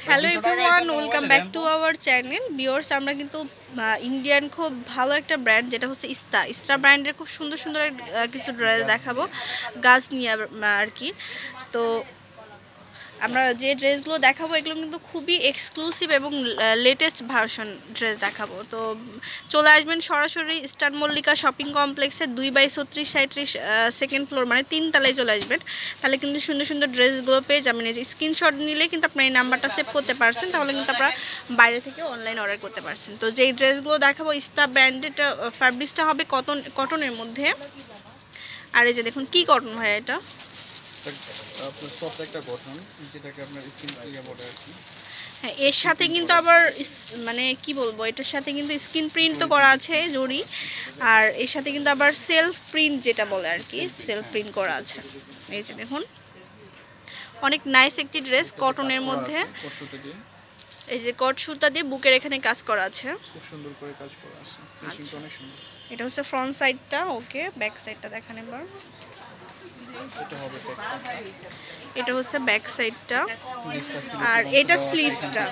Hello everyone, welcome back to our channel. Viewers, আমরা কিন্তু Indian খুব ভালো একটা ব্র্যান্ড যেটা হচ্ছে ইস্তা ব্র্যান্ডের খুব সুন্দর সুন্দর কিছু ড্রেস দেখাবো গাছ নিয়ে আর কি। তো আমরা যে ড্রেসগুলো দেখাবো এগুলো কিন্তু খুবই এক্সক্লুসিভ এবং লেটেস্ট ভার্সন ড্রেস দেখাবো। তো চলে আসবেন সরাসরি ইস্টার্ন মল্লিকা শপিং কমপ্লেক্সের 2/36-37 সেকেন্ড ফ্লোর, মানে 3 তলায় চলে আসবেন। তাহলে কিন্তু সুন্দর সুন্দর ড্রেসগুলো পেয়ে যাবেন। এই যে স্ক্রিনশট নিলে কিন্তু আপনার এই নাম্বারটা সেভ করতে পারছেন, তাহলে কিন্তু আপনারা বাইরে থেকে অনলাইন অর্ডার করতে পারছেন। তো যেই ড্রেসগুলো দেখাবো ইস্তা ব্র্যান্ডেড, ফ্যাব্রিক্সটা হবে কটনের মধ্যে। আর এই যে দেখুন কি কটন হয় এটা, আপনার সফট একটা গঠন যেটাকে আপনার স্কিন ইয়ে বলে আর কি। হ্যাঁ, এর সাথে কিন্তু আবার মানে কি বলবো, এটার সাথে কিন্তু স্ক্রিন প্রিন্টও করা আছে জরি, আর এর সাথে কিন্তু আবার সেলফ প্রিন্ট যেটা বলে আর কি, সেলফ প্রিন্ট করা আছে। এই যে দেখুন অনেক নাইস একটি ড্রেস কটনের মধ্যে। এই যে কট সুতা দিয়ে বুকের এখানে কাজ করা আছে, খুব সুন্দর করে কাজ করা আছে, ফিনিশিংটা অনেক সুন্দর। এটা হচ্ছে ফ্রন্ট সাইডটা, ওকে ব্যাক সাইডটা দেখান এবার। এটা হচ্ছে ব্যাক সাইডটা, আর এটা স্লিভসটা।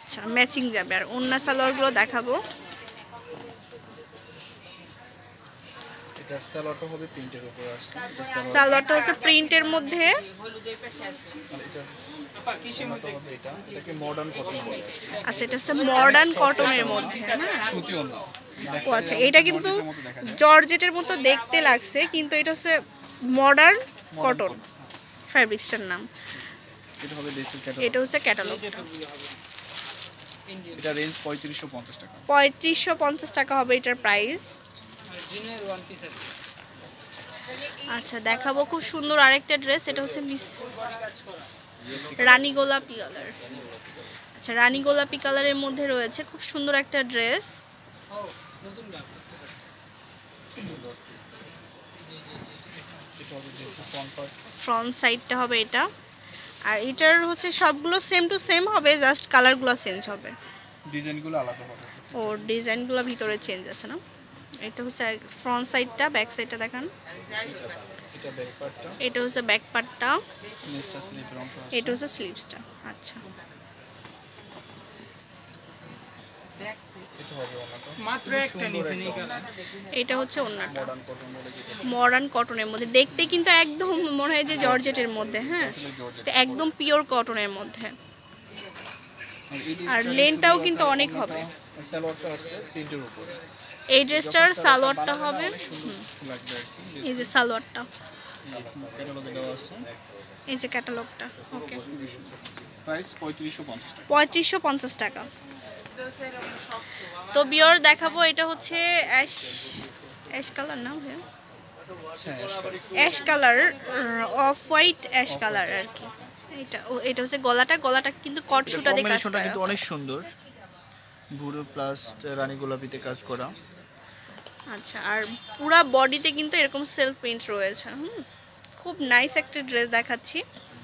আচ্ছা, ম্যাচিং যাবে। আর ওন্না সালোয়ারগুলো দেখাবো। এটার সালোয়ারটা হবে প্রিন্টের উপরে আসছে, সালোয়ারটা হচ্ছে প্রিন্টের মধ্যে। এটাকে মডার্ন কটন বলে। আচ্ছা, এটা হচ্ছে মডার্ন কটনের মধ্যে। সুতি ওন্না। ও আচ্ছা, এটা কিন্তু জর্জেটের মতো দেখতে লাগছে, কিন্তু এটা হচ্ছে মডার্ন কটন ফ্যাব্রিক্সটার নাম। এটা হবে দেশি ক্যাটালগ। এটা হচ্ছে ক্যাটালগ। এটা রেঞ্জ 3550 টাকা। 3550 টাকা হবে এটার প্রাইস। আচ্ছা, দেখাবো খুব সুন্দর আরেকটা ড্রেস। এটা হচ্ছে মিস রানী গোলাপি কালার। আচ্ছা, রানী গোলাপি কালারের মধ্যে রয়েছে খুব সুন্দর একটা ড্রেস। ফ্রন্ট সাইডটা হবে এটা, আর এটার হচ্ছে সবগুলো সেম টু সেম হবে, জাস্ট কালারগুলো চেঞ্জ হবে, ডিজাইনগুলো আলাদা হবে। ও ডিজাইনগুলো ভিতরে চেঞ্জ আছে না। এটা হচ্ছে ফ্রন্ট সাইডটা, ব্যাক সাইডটা দেখান। এটা ব্যাক পার্টটা, এটা হচ্ছে ব্যাক পার্টটা, নেক্সটটা স্লিভের অংশ আছে, এটা হচ্ছে স্লিভসটা। আচ্ছা, এটা হবে ওন্নাটা মাত্র একটা নিচে নেই কেন। এটা হচ্ছে ওন্নাটা, মডার্ন কটন বলে যেটা। মডার্ন কটনের মধ্যে। দেখতে কিন্তু একদম মনে হয় যে জর্জেটের মধ্যে, হ্যাঁ, তো একদম পিওর কটনের মধ্যে। আর লেন্থটাও কিন্তু অনেক হবে। সালোয়ারটা আছে প্রিন্টের উপরে। এই ড্রেসটার সালোয়ারটা হবে, লাগবে আর কি। এই যে সালোয়ারটা, ক্যাটালগে দেওয়া আছে। এই যে ক্যাটালগটা, ওকে। প্রাইস 3550 টাকা। 3550 টাকা। তো বিয়র দেখাবো, এটা হচ্ছে অ্যাশ কালার না ভাই, ash colour, off white ash colour আর কি। এটা হচ্ছে গলাটা কিন্তু কট সুতা দিয়ে কাজ করা, কিন্তু অনেক সুন্দর, ভুরু প্লাস রানী গোলাপিতে কাজ করা। আচ্ছা, আর পুরা বডিতে কিন্তু এরকম সেলফ প্রিন্ট রয়েছে। খুব নাইস একটা ড্রেস দেখাচ্ছি।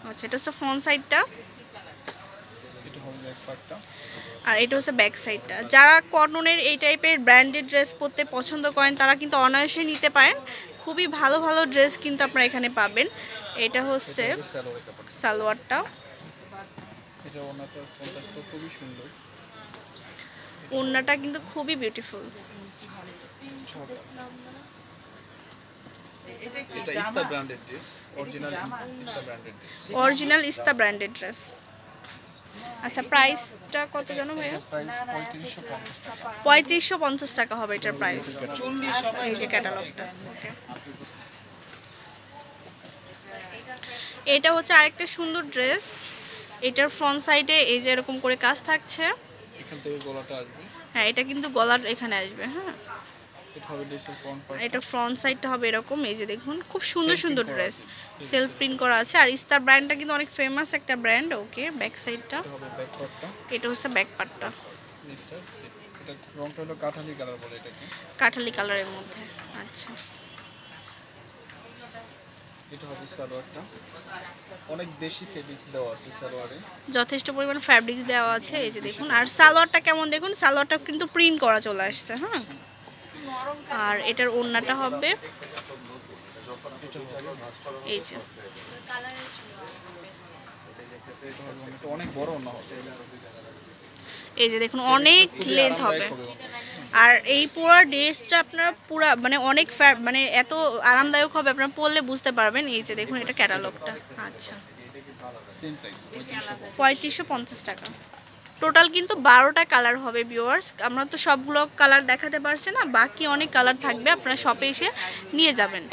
আচ্ছা, এটা হচ্ছে ফ্রন্ট সাইডটা, এটা হবে ব্যাক পার্টটা, আর এটা হচ্ছে ব্যাক সাইডটা। যারা কটনের এই টাইপের ব্র্যান্ডেড ড্রেস পরতে পছন্দ করেন তারা কিন্তু অনায়াসে নিতে পারেন। খুবই ভালো ভালো ড্রেস কিন্তু আপনারা এখানে পাবেন। এটা হচ্ছে সালোয়ারটা, এটা ওন্নাটা কন্ট্রাস্টটা খুবই সুন্দর। ওন্নাটা কিন্তু খুবই বিউটিফুল। এটা ইস্তা ব্র্যান্ডেড ড্রেস, অরিজিনাল ইস্তা ব্র্যান্ডেড ড্রেস। অরিজিনাল ইস্তা ব্র্যান্ডেড ড্রেস। আচ্ছা, প্রাইসটা কত জানো ভাইয়া? প্রাইস 3550 টাকা। 3550 টাকা হবে এটার প্রাইস। এই যে ক্যাটালগটা, ওকে। এটা হচ্ছে আরেকটা সুন্দর ড্রেস। এটার ফ্রন্ট সাইডে এই যে এরকম করে কাজ থাকছে, এখান থেকে গলাটা আসবে। হ্যাঁ, এটা কিন্তু গলার এখানে আসবে। হ্যাঁ, এটা হবে ড্রেসের ফ্রন্ট পার্ট, এটা ফ্রন্ট সাইডটা হবে এরকম। এই যে দেখুন খুব সুন্দর সুন্দর ড্রেস সেলফ প্রিন্ট করা আছে। আর ইস্তার ব্র্যান্ডটা কিন্তু অনেক ফেমাস একটা ব্র্যান্ড, ওকে। ব্যাক সাইডটা, এটা হবে ব্যাক পার্টটা, এটা হচ্ছে ব্যাক পার্টটা, নেক্সটটা স্লিভ। এটা রংটা হলো কাঠালি কালার বলে এটাকে, কাঠালি কালারের মধ্যে। আচ্ছা, এটা হবে সালোয়ারটা, অনেক বেশি ফেব্রিক্স দেওয়া আছে সালোয়ারে, যথেষ্ট পরিমাণ ফ্যাব্রিক্স দেওয়া আছে। এই যে দেখুন, আর সালোয়ারটা কেমন দেখুন, সালোয়ারটা কিন্তু প্রিন্ট করা চলে আসছে। হ্যাঁ, আর এটার ওড়নাটা হবে এই যে, এটা হবে অনেকটা অনেক বড় ওড়না হবে। এই যে দেখুন অনেক লেন্থ হবে। আর এই পুরো ড্রেসটা আপনারা পুরা মানে অনেক মানে এত আরামদায়ক হবে, আপনারা পরলে বুঝতে পারবেন। এই যে দেখুন এটা ক্যাটালগটা। আচ্ছা, সেম প্রাইস 3550 টাকা। টোটাল কিন্তু 12টা কালার হবে ভিউয়ার্স। আমরা তো সবগুলো কালার দেখাতে পারছি না, বাকি অনেক কালার থাকবে, আপনারা শপে এসে নিয়ে যাবেন।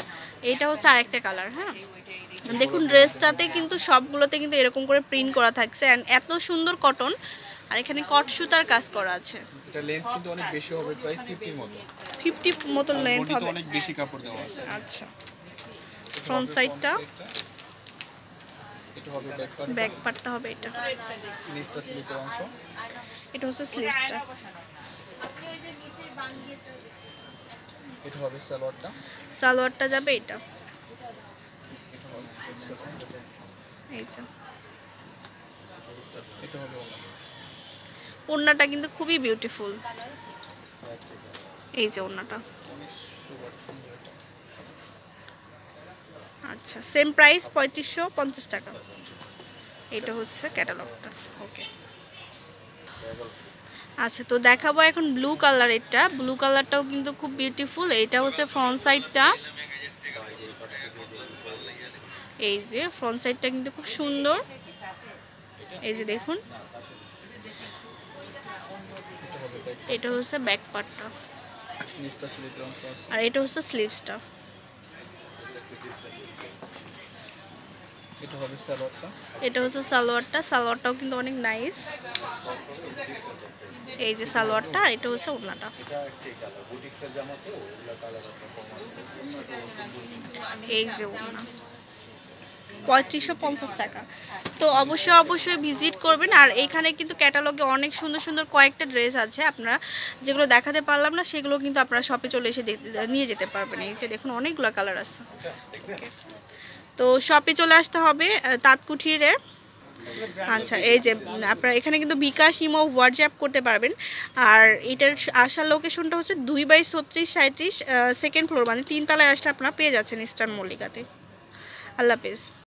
এটা হচ্ছে আরেকটা কালার। হ্যাঁ, দেখুন ড্রেসটাতে কিন্তু সবগুলোতে কিন্তু এরকম করে প্রিন্ট করা থাকছে, অ্যান্ড এত সুন্দর কটন, আর এখানে কট সুতার কাজ করা আছে। এটা লেন্থ কিন্তু অনেক বেশি হবে, প্রায় 50 মতো। 50 মতো লেন্থ বডিতে হবে। অনেক বেশি কাপড় দেওয়া আছে। আচ্ছা, ফ্রন্ট সাইডটা, এটা হবে ব্যাক পার্ট, ব্যাক পার্টটা হবে এটা। নিচটা স্লিপের অংশ, এটা হচ্ছে স্লিভসটা। এটা হবে সালোয়ারটা, সালোয়ারটা যাবে এটা। এটা হবে এই যে এটা হবে ওড়না। ওড়নাটা কিন্তু খুবই বিউটিফুল। এই যে ওড়নাটা। অনেক সুন্দর এটা। আচ্ছা, সেম প্রাইস 3550 টাকা। এটা হচ্ছে ক্যাটালগটা। ওকে, আচ্ছা তো দেখাবো এখন ব্লু কালার। এটা ব্লু কালারটাও কিন্তু খুব বিউটিফুল। এটা হচ্ছে ফ্রন্ট সাইডটা। এই যে ফ্রন্ট সাইডটা কিন্তু খুব সুন্দর। এই যে দেখুন, এটা হবে ব্যাক, এটা হচ্ছে ব্যাক পার্টটা, নিচটা স্লিপের অংশ আছে। আর এটা হচ্ছে স্লিভসটা। এটা হবে সালোয়ারটা, এটা হচ্ছে সালোয়ারটা। সালোয়ারটাও কিন্তু অনেক নাইস। এই যে সালোয়ারটা, আর এটা হচ্ছে ওড়নাটা। এই যে ওড়না 3550 টাকা। তো অবশ্যই ভিজিট করবেন। আর এখানে কিন্তু ক্যাটালগে অনেক সুন্দর সুন্দর কয়েকটা ড্রেস আছে, আপনারা যেগুলো দেখাতে পারলাম না সেগুলো কিন্তু আপনারা শপে চলে এসে নিয়ে যেতে পারবেন। এই যে দেখুন অনেকগুলো কালার আছে। Okay. তো শপে চলে আসতে হবে তাঁতকুঠিরে। আচ্ছা, এই যে আপনারা এখানে কিন্তু বিকাশ, ইমো, হোয়াটসঅ্যাপ করতে পারবেন। আর এটার আসার লোকেশনটা হচ্ছে 2/36-37 সেকেন্ড ফ্লোর, মানে 3 তলায় আসলে আপনারা পেয়ে যাচ্ছেন ইস্টার্ন মল্লিকাতে। আল্লাহ হাফেজ।